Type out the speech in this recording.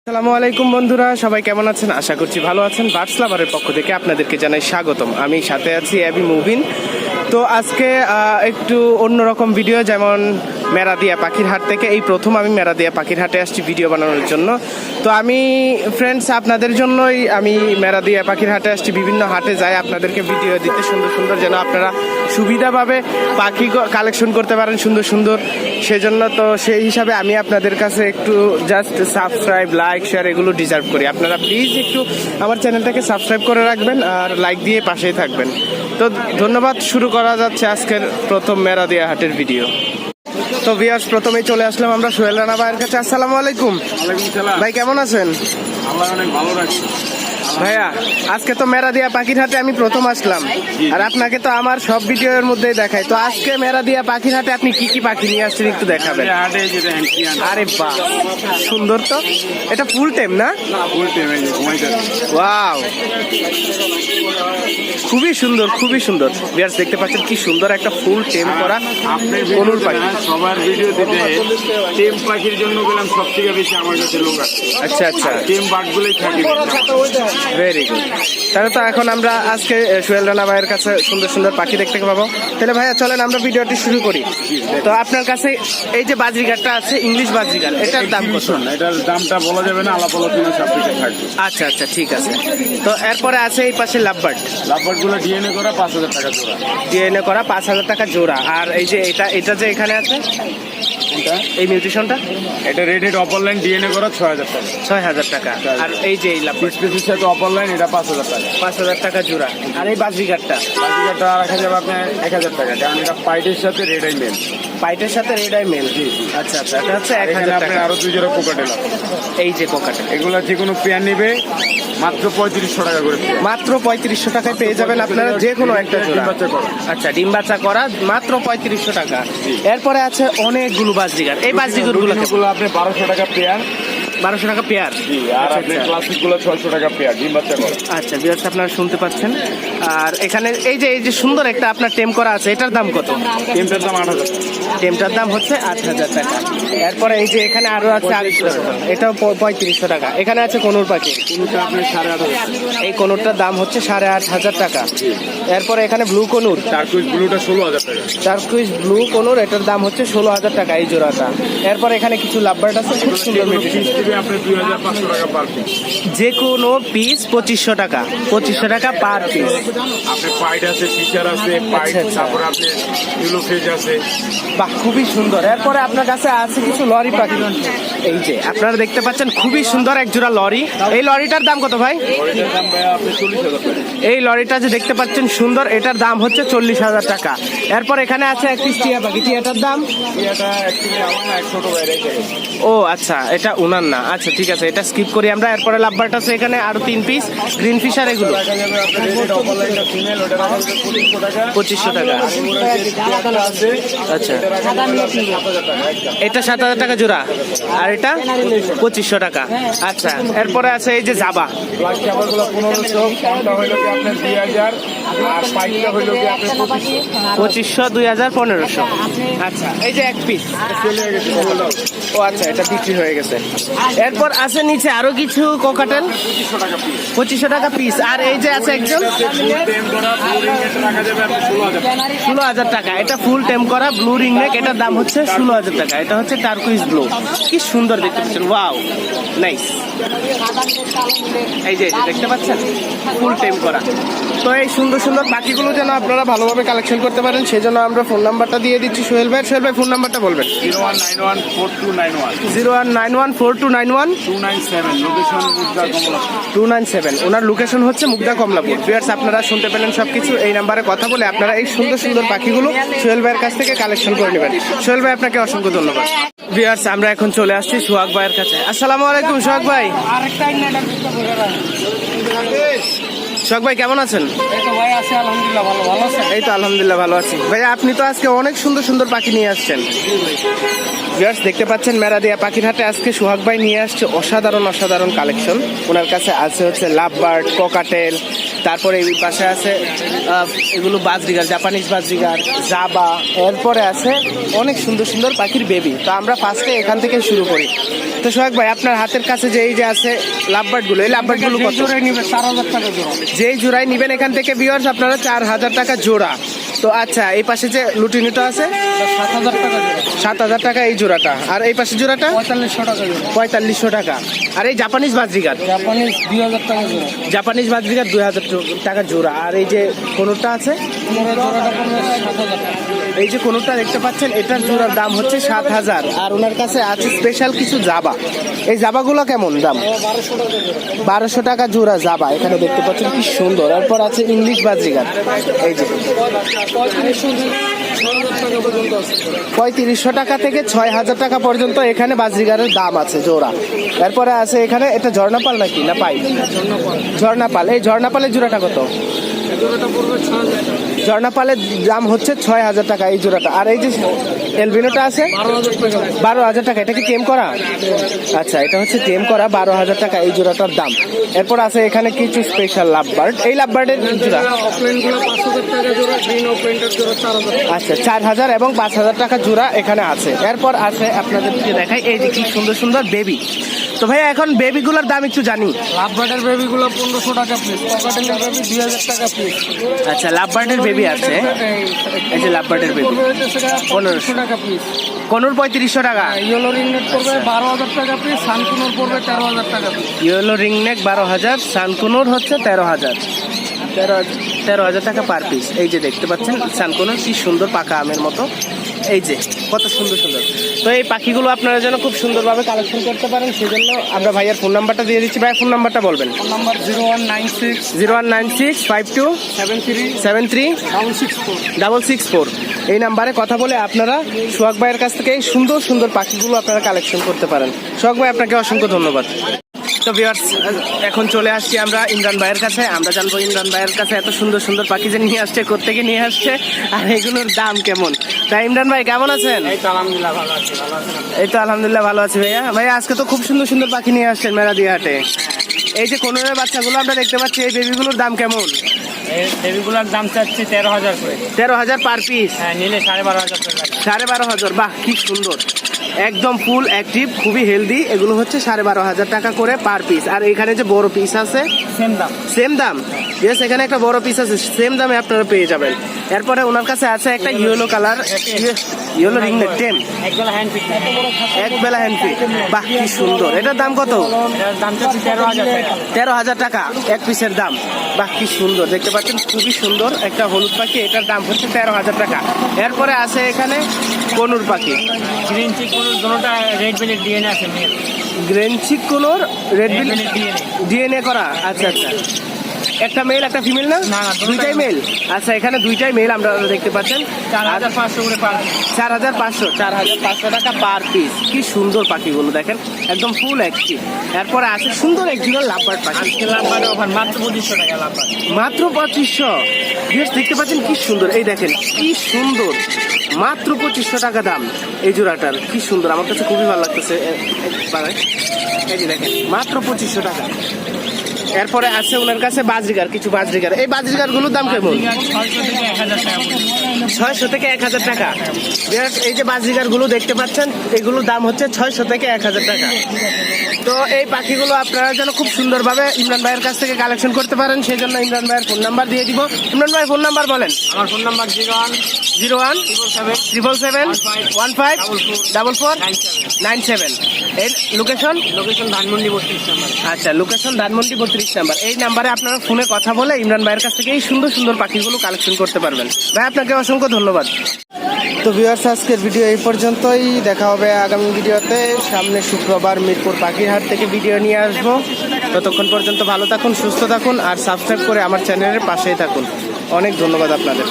আসসালামু আলাইকুম বন্ধুরা, সবাই কেমন আছেন? আশা করছি ভালো আছেন। বার্ডস লাভারের পক্ষ থেকে আপনাদেরকে জানাই স্বাগতম। আমি সাথে আছি অ্যাবি মুবিন। তো আজকে একটু অন্যরকম ভিডিও, যেমন মেরাদিয়া পাখির হাট থেকে এই প্রথম আমি মেরাদিয়া পাখির হাটে আসছি ভিডিও বানানোর জন্য। তো আমি ফ্রেন্ডস আপনাদের জন্যই আমি মেরাদিয়া পাখির হাটে আসছি। বিভিন্ন হাটে যাই আপনাদেরকে ভিডিও দিতে, সুন্দর সুন্দর, যেন আপনারা সুবিধাভাবে পাখি কালেকশন করতে পারেন সুন্দর সুন্দর। সেজন্য তো সেই হিসাবে আমি আপনাদের কাছে একটু জাস্ট সাবস্ক্রাইব, লাইক, শেয়ার এগুলো ডিজার্ভ করি। আপনারা প্লিজ একটু আমার চ্যানেলটাকে সাবস্ক্রাইব করে রাখবেন আর লাইক দিয়ে পাশেই থাকবেন। তো ধন্যবাদ। শুরু করা যাচ্ছে আজকের প্রথম মেরাদিয়া হাটের ভিডিও। তো ভিউয়ার্স, প্রথমেই চলে আসলাম আমরা সোহেল রানা ভাইয়ের কাছে। আসসালামু আলাইকুম। ভাই কেমন আছেন? আমার অনেক ভালো লাগছে ভাইয়া, আজকে তো মেরাদিয়া পাখির হাটে আমি প্রথম আসলাম, আর আপনাকে তো আমার সব ভিডিওর মধ্যেই দেখাই। তো আজকে মেরাদিয়া পাখির হাটে আপনি কি কি পাখি নিয়ে আসছেন একটু দেখাবেন। আরে বাহ, সুন্দর তো। এটা ফুল টাইম না? ওয়াও, খুবই সুন্দর, খুবই সুন্দর। ভিউয়ার্স দেখতে পাচ্ছেন কি সুন্দর একটা ফুল টেম করা গরুর পাখি। সবার ভিডিও দিতে টেম পাখির জন্য গেলাম সবথেকে বেশি আমার কাছে লোক আছে। আচ্ছা আচ্ছা, টেম বার্ডগুলোই থাকে। Very good. তাহলে তো এখন আমরা আজকে সোহেল রানা ভাইয়ের কাছে সুন্দর সুন্দর পাখি দেখতে পাবো। তাহলে ভাইয়া চলেন আমরা ভিডিওটি শুরু করি। তো আপনার কাছে এই যে বাজরিগারটা আছে, ইংলিশ বাজরিগার, এটার দাম কত? এটার দামটা বলা যাবে না, আলাপ আলোচনা সাবজেক্টে থাকবে। আচ্ছা আচ্ছা, ঠিক আছে। তো এরপরে আছে এই পাশে লাভবার্ড। লাভবার্ডগুলো ডিএনএ করা 5,000 টাকা জোড়া। ডিএনএ করা 5,000 টাকা জোড়া। আর এই যে এটা যে এখানে আছে, এই মিউটেশনটা, এটা red head upper line DNA করা 6,000 টাকা। 6,000 টাকা। আর এই যে এই লাভবার্ড পিসের সাথে অপার লাইন, এটা 5,000 টাকা। 5,000 টাকা জোড়া। আর এই বাজরিগারটা, বাজিকারটা রাখা যাবে আপনার 1,000 টাকা, কারণ এটা পাইটের সাথে রেড আই মেল। পাইটের সাথে রেড আই মেল। আচ্ছা আচ্ছা, এটা হচ্ছে এখানে 1,000 আপনি টাকা। আরো 2 জোড়া কোকাটেল আছে। এই যে কোকাটা, এগুলো যে কোনো পেয়ার নিবে মাত্র 3500 টাকা করে। মাত্র 3500 টাকায় পেয়ে যাবেন আপনারা যে কোনো একটা জোড়া। ডিম বাচ্চা করা। আচ্ছা, ডিম বাচ্চা করা মাত্র 3500 টাকা। এরপরে আছে অনেকগুলো বাজরিগার। এই বাজরিগার গুলো আপনি 1200 টাকা পেয়ার। 1200 টাকা পেয়ার। আর আপনি ক্লাসিক গুলো 600 টাকা পেয়ার, ডিম বাচ্চা করা। আচ্ছা ভিউয়ার্স, আপনারা শুনতে পাচ্ছেন। আর এখানে এই যে সুন্দর একটা আপনার টেম করা আছে, এটার দাম কত? টেমটার দাম 8,000 টাকা। টেমটার দাম হচ্ছে 8,000 টাকা। এরপরে এই যে এখানে আরো আছে আরেকটা, এটাও 3500 টাকা। এখানে আছে কনুর পাখি, কোনটা আপনি 8,500। এই কনুরটার দাম হচ্ছে 8,500 টাকা। এরপরে এখানে ব্লু কনুর, টার্কুইজ ব্লুটা 16,000 টাকা। টার্কুইজ ব্লু কনুর, এটার দাম হচ্ছে 16,000 টাকা এই জোড়াটা। এরপর এখানে কিছু লাভবার্ড আছে, খুব সুন্দর পিস দিবে আপনি 2,500 টাকা পার পিস। যে কোনো পিস 2500 টাকা। 2500 টাকা পার পিস। আপনি পাইট আছে, ফিশার আছে, পাইট, আচ্ছা। তারপর আপনি ইউলো ফেজ আছে। বাহ, খুবই সুন্দর। এরপরে আপনার কাছে আছে কিছু লরি পাখি। এই যে আপনারা দেখতে পাচ্ছেন খুবই সুন্দর এক জোড়া লরি। এই লরিটার দাম কত ভাই? এটার দাম ভাই আপনি 40,000 টাকা। এই লরিটা যে দেখতে পাচ্ছেন সুন্দর, এটার দাম হচ্ছে 40,000 টাকা। এরপর এখানে আছে একটি টিয়া পাখি, টিয়াটার দাম? এটা অ্যাকচুয়ালি আমার না, এক ছোট ভাই রেখে গেছে। ও আচ্ছা, এটা উনার না। আচ্ছা ঠিক আছে, এটা স্কিপ করি আমরা। এরপরে লাভবার্ড আছে এখানে আরো 3 পিস, গ্রিন ফিশার। এগুলো রাখা যাবে আপনার রেড অপার লাইনটা ফিমেল, ওটা রাখা যাবে 2500 টাকা। 2500 টাকা। আর এগুলো যে টিয়াটা আছে, আচ্ছা, এটা রাখা যাবে আপনার 7,000 টাকা একটা। এটা 7,000 টাকা জোড়া। আর এটা 2500 টাকা। আচ্ছা, এরপরে আছে এই যে জাবা। ব্ল্যাক চাপারগুলো 1500, কোনটা হইলো কি আপনার 2,000, আর পাইটটা হইলো কি আপনার 2500। 2500, 2000, 1500। আচ্ছা, এই যে এক পিস চলে গেছে বললাম। ও আচ্ছা, এটা বিক্রি হয়ে গেছে। এরপর আছে নিচে আরো কিছু কোকাটেল, 2500 টাকা পিস। 2500 টাকা পিস। আর এই যে আছে একজন টেম করা ব্লু রিংনেট রাখা যাবে আপনার 16,000 টাকা। 16,000 টাকা। এটা ফুল টেম করা ব্লু রিং নেক, এটার দাম হচ্ছে 16,000 টাকা। এটা হচ্ছে টার্কুইজ ব্লু। কি সুন্দর দেখতে পাচ্ছেন, ওয়াও, নাইস। এই যে দেখতে পাচ্ছেন ফুল টেম করা। তো এই সুন্দর সুন্দর পাখিগুলো যেন আপনারা ভালোভাবে কালেকশন করতে পারেন, সেজন্য আমরা ফোন নাম্বারটা দিয়ে দিচ্ছি সোহেল ভাই। সোহেল ভাই, ফোন নাম্বারটা বলবেন। 01914291 01914291 297, লোকেশন মুগদা কমলাপুর। 297। ওনার লোকেশন হচ্ছে মুগদা কমলাপুর। ভিউয়ার্স, আপনারা শুনতে পেলেন সবকিছু। এই নাম্বারে কথা বলে আপনারা এই সুন্দর সুন্দর পাখিগুলো সোহেল ভাইয়ের কাছ থেকে কালেকশন করে নেবেন। সোহেল ভাই, আপনাকে অসংখ্য ধন্যবাদ। ভিউয়ার্স, আমরা এখন চলে আসছি সোহাগ ভাইয়ের কাছে। আসসালামু আলাইকুম সোহাগ ভাই। সোহাগ ভাই কেমন আছেন? এই তো আলহামদুলিল্লাহ ভালো আছি। ভাইয়া, আপনি তো আজকে অনেক সুন্দর সুন্দর পাখি নিয়ে আসছেন। ভিউয়ার্স দেখতে পাচ্ছেন মেরাদিয়া পাখির হাটে আজকে সোহাগ ভাই নিয়ে আসছে অসাধারণ অসাধারণ কালেকশন। ওনার কাছে আছে হচ্ছে লাভবার্ড, ককাটেল, তারপরে এই পাশে আছে এগুলো বাজরিগার, জাপানিজ বাজরিগার, জাবা। এরপরে আছে অনেক সুন্দর সুন্দর পাখির বেবি। তো আমরা ফার্স্টে এখান থেকে শুরু করি। তো সোহাগ ভাই, আপনার হাতের কাছে যে এই যে আছে লাভবার্ডগুলো, এই লাভবার্ডগুলো কত? নিবে 4000 টাকা জোড়া। যেই জোড়ায় নিবেন এখান থেকে ভিউয়ার্স আপনারা 4000 টাকা জোড়া। তো আচ্ছা, এই পাশে যে লুটিনিটা আছে 7000 টাকা জোড়া। 7000 টাকা এই জোড়াটা। আর এই পাশে জোড়াটা 4500 টাকা জোড়া। 4500 টাকা। আর এই জাপানিজ বাজরিগার, জাপানিজ 2000 টাকা জোড়া। জাপানিজ বাজরিগার 2000 টাকা জোড়া। আর এই যে কোনোটা আছে, জোড়াটা পড়বে 7000 টাকা। এই যে কোনোটা দেখতে পাচ্ছেন, এটার জোড়ার দাম হচ্ছে 7000। আর ওনার কাছে আছে স্পেশাল কিছু জাবা। এই জাবাগুলো কেমন দাম? 1200 টাকা জোড়া। 1200 টাকা জোড়া জাবা। এখানে দেখতে পাচ্ছেন কি সুন্দর। এরপর আছে ইংলিশ বাজরিগার, এই যে 3500 টাকা থেকে 6000 টাকা পর্যন্ত এখানে বাজরিগারের দাম আছে জোড়া। এরপরে আছে এখানে, এটা ঝর্ণাপাল নাকি না পাই? ঝর্ণাপাল। এই ঝর্ণাপালের জোড়াটা কত? জোড়াটা পড়বে 6000 টাকা। ঝর্ণাপালের দাম হচ্ছে 6000 টাকা এই জোড়াটা। আর এই যে এলবিনোটা আছে 12000 টাকা। 12000 টাকা। এটা কি টেম করা? আচ্ছা, এটা হচ্ছে টেম করা। 12000 টাকা এই জোড়াটার দাম। এরপর আছে এখানে কিছু স্পেশাল লাভবার্ড। এই লাভবার্ডের জোড়া অফলাইনগুলো 5000 টাকা জোড়া, গ্রিন অফলাইনটার জোড়া 4000 টাকা। আচ্ছা, 4000 এবং 5000 টাকা জোড়া এখানে আছে। এরপর আছে আপনাদেরকে দেখাই এই যে কি সুন্দর সুন্দর বেবি। তো ভাইয়া, এখন বেবিগুলোর দাম একটু জানি। লাভবার্ডের বেবিগুলো 1500 টাকা পিস, পকেটেলের বেবি 2000 টাকা পিস। আচ্ছা, লাভবার্ডের বেবি আছে। এই যে লাভবার্ডের বেবি 1500 টাকা পিস। কোনুর 3500 টাকা। ইয়েলো রিংনেট পড়বে 12000 টাকা পিস, সানকুনোর পড়বে 13000 টাকা পিস। ইয়েলো রিংনেক 12000, সানকুনুর হচ্ছে 13000। 13000 টাকা পার পিস। এই যে দেখতে পাচ্ছেন সানকুনুর কি সুন্দর পাকা আমের মতো। এই যে কত সুন্দর সুন্দর। তো এই পাখিগুলো আপনারা যেন খুব সুন্দরভাবে কালেকশন করতে পারেন, সেজন্য আমরা ভাইয়ার ফোন নাম্বারটা দিয়ে দিচ্ছি। ভাই, ফোন নাম্বারটা বলবেন। Phone number 0196 0196 52 73 73 664। 664। এই নাম্বারে কথা বলে আপনারা সোহাগ ভাইয়ের কাছ থেকে এই সুন্দর সুন্দর পাখিগুলো আপনারা কালেকশন করতে পারেন। সোহাগ ভাই, আপনাকে অসংখ্য ধন্যবাদ। তো ভিউয়ার্স, এখন চলে আসছি আমরা ইমরান ভাইয়ের কাছে। আমরা জানবো ইমরান ভাইয়ের কাছে এত সুন্দর সুন্দর পাখি যে নিয়ে আসছে, কোত্থেকে নিয়ে আসছে, আর এগুলোর দাম কেমন। তাই ইমরান ভাই, কেমন আছেন? এই তো আলহামদুলিল্লাহ ভালো আছি। ভালো আছেন? এই তো আলহামদুলিল্লাহ ভালো আছি ভাইয়া। ভাইয়া, আজকে তো খুব সুন্দর সুন্দর পাখি নিয়ে আসছেন মেরাদি হাটে। এই যে কোনোর বাচ্চাগুলো আমরা দেখতে পাচ্ছি, এই বেবিগুলোর দাম কেমন? এই বেবিগুলোর দাম চাচ্ছি 13000 করে। 13000 পার পিস। হ্যাঁ, নিলে 12500 করে লাগবে। 12500। বাহ, কি সুন্দর, একদম ফুল অ্যাক্টিভ, খুবই হেলদি। এগুলো হচ্ছে 12500 টাকা করে পার পিস। আর এখানে যে বড় পিস আছে সেম দাম। সেম দাম। ইয়েস, এখানে একটা বড় পিস আছে, সেম দামে আপনারা পেয়ে যাবেন। এরপরে ওনার কাছে আছে একটা ইয়েলো কালার, ইয়েলো রিংনেট টেম, একবেলা হ্যান্ড ফিট। এক বেলা হ্যান্ড ফিট। বাহ, কি সুন্দর। এটার দাম কত? এটার দাম চাচ্ছি 13000 টাকা। 13000 টাকা এক পিসের দাম। বাহ, কি সুন্দর, দেখতে পাচ্ছেন খুবই সুন্দর একটা হলুদ পাখি। এটার দাম হচ্ছে 13000 টাকা। এরপরে আছে এখানে কনুর পাখি, গ্রিন চিক কোনোটা রেড বেলেট ডিএনএ আছে মেল। গ্রেন চিক কোনোর রেড বিল ডিএনএ। ডিএনএ করা। আচ্ছা আচ্ছা, একটা মেল একটা ফিমেল না? না, দুইটাই মেল। আচ্ছা, এখানে দুইটাই মেল আমরা দেখতে পাচ্ছেন। 4500 করে পার। 4500 টাকা পার পিস। কি সুন্দর পাখিগুলো দেখেন, একদম ফুল অ্যাক্টিভ। এরপরে আছে সুন্দর একজনের লাভবার্ড পাখি। আজকে লাভবার্ড অফার মাত্র 2500 টাকা লাভবার্ড। মাত্র 2500। দেখতে পাচ্ছেন কি সুন্দর। এই দেখেন কি সুন্দর, মাত্র 2500 টাকা দাম এই জোড়াটার। কি সুন্দর, আমার কাছে খুবই ভালো লাগতেছে। এই যে দেখেন মাত্র 2500 টাকা। এরপরে আছে ওনার কাছে বাজরিগার, কিছু বাজরিগার। এই বাজরিগার গুলোর দাম কেমন? 600 থেকে 1000 টাকা। এই যে বাজরিগার গুলো দেখতে পাচ্ছেন, এগুলোর দাম হচ্ছে 600 থেকে 1000 টাকা। তো এই পাখিগুলো আপনারা যেন খুব সুন্দরভাবে ইমরান ভাইয়ের কাছ থেকে কালেকশন করতে পারেন, সেই জন্য ইমরান ভাইয়ের ফোন নাম্বার দিয়ে দিব। ইমরান ভাই, ফোন নাম্বার বলেন। আমার ফোন নাম্বার 01 777 15 44 97। এর লোকেশন ধানমন্ডি 32 নাম্বার। আচ্ছা, লোকেশন ধানমন্ডি 32 নাম্বার। এই নাম্বারে আপনারা ফোনে কথা বলে ইমরান ভাইয়ের কাছ থেকে এই সুন্দর সুন্দর পাখিগুলো কালেকশন করতে পারবেন। ভাই, আপনাকে অসংখ্য ধন্যবাদ। তো ভিউয়ার্স, আজকের ভিডিও এই পর্যন্তই। দেখা হবে আগামী ভিডিওতে। সামনে শুক্রবার মিরপুর পাখির হাট থেকে ভিডিও নিয়ে আসবো। ততক্ষণ পর্যন্ত ভালো থাকুন, সুস্থ থাকুন, আর সাবস্ক্রাইব করে আমার চ্যানেলের পাশেই থাকুন। অনেক ধন্যবাদ আপনাদের।